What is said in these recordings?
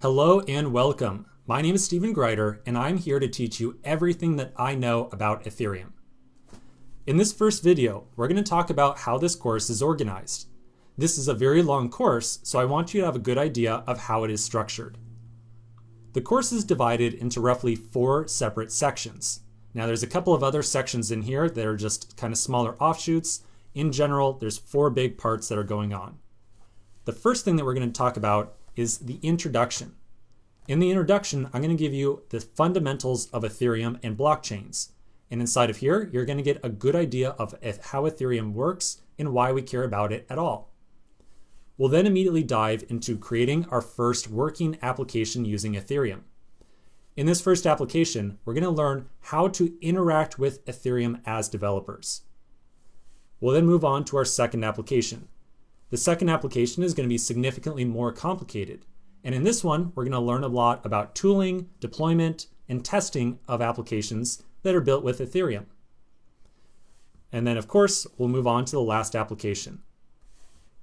Hello and welcome. My name is Stephen Greider, and I'm here to teach you everything that I know about Ethereum. In this first video, we're going to talk about how this course is organized. This is a very long course, so I want you to have a good idea of how it is structured. The course is divided into roughly 4 separate sections. Now there's a couple of other sections in here that are just kind of smaller offshoots. In general, there's 4 big parts that are going on. The first thing that we're going to talk about is the introduction. In the introduction, I'm going to give you the fundamentals of Ethereum and blockchains. And inside of here, you're going to get a good idea of how Ethereum works and why we care about it at all. We'll then immediately dive into creating our first working application using Ethereum. In this first application, we're going to learn how to interact with Ethereum as developers. We'll then move on to our second application. The second application is going to be significantly more complicated. And in this one, we're going to learn a lot about tooling, deployment, and testing of applications that are built with Ethereum. And then, of course, we'll move on to the last application.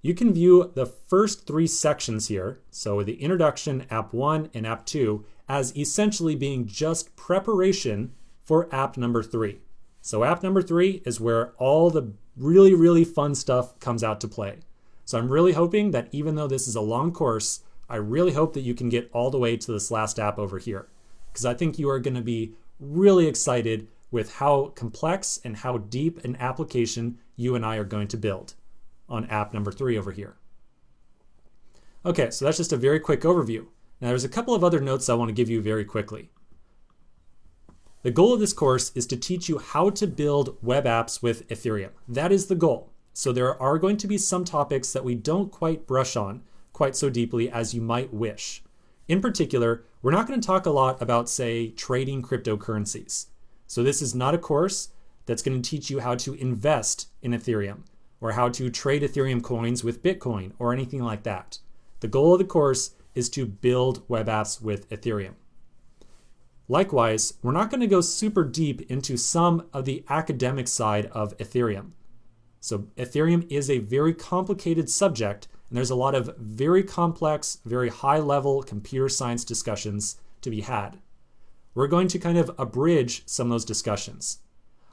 You can view the first 3 sections here, so the introduction, app 1, and app 2, as essentially being just preparation for app number 3. So app number 3 is where all the really fun stuff comes out to play. So I'm really hoping that even though this is a long course, I really hope that you can get all the way to this last app over here, because I think you are going to be really excited with how complex and how deep an application you and I are going to build on app number 3 over here. Okay, so that's just a very quick overview. Now there's a couple of other notes I want to give you very quickly. The goal of this course is to teach you how to build web apps with Ethereum. That is the goal. So there are going to be some topics that we don't quite brush on quite so deeply as you might wish. In particular, we're not going to talk a lot about, say, trading cryptocurrencies. So this is not a course that's going to teach you how to invest in Ethereum or how to trade Ethereum coins with Bitcoin or anything like that. The goal of the course is to build web apps with Ethereum. Likewise, we're not going to go super deep into some of the academic side of Ethereum. So Ethereum is a very complicated subject, and there's a lot of very complex, very high-level computer science discussions to be had. We're going to kind of abridge some of those discussions.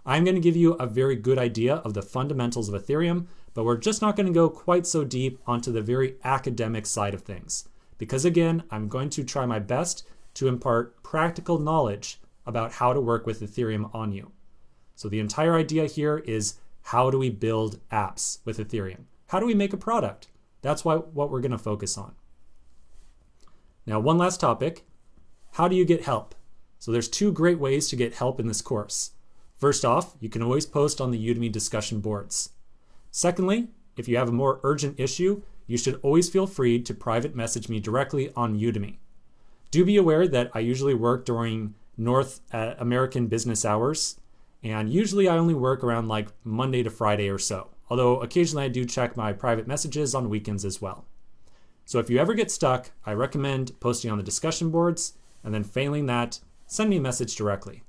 I'm going to give you a very good idea of the fundamentals of Ethereum, but we're just not going to go quite so deep onto the very academic side of things. Because again, I'm going to try my best to impart practical knowledge about how to work with Ethereum on you. So the entire idea here is, how do we build apps with Ethereum? How do we make a product? That's what we're going to focus on. Now, one last topic. How do you get help? So there's 2 great ways to get help in this course. First off, you can always post on the Udemy discussion boards. Secondly, if you have a more urgent issue, you should always feel free to private message me directly on Udemy. Do be aware that I usually work during North American business hours, and usually I only work around like Monday to Friday or so, although occasionally I do check my private messages on weekends as well. So if you ever get stuck, I recommend posting on the discussion boards, and then failing that, send me a message directly.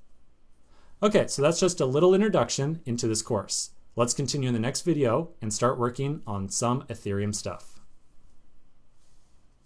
Okay, so that's just a little introduction into this course. Let's continue in the next video and start working on some Ethereum stuff.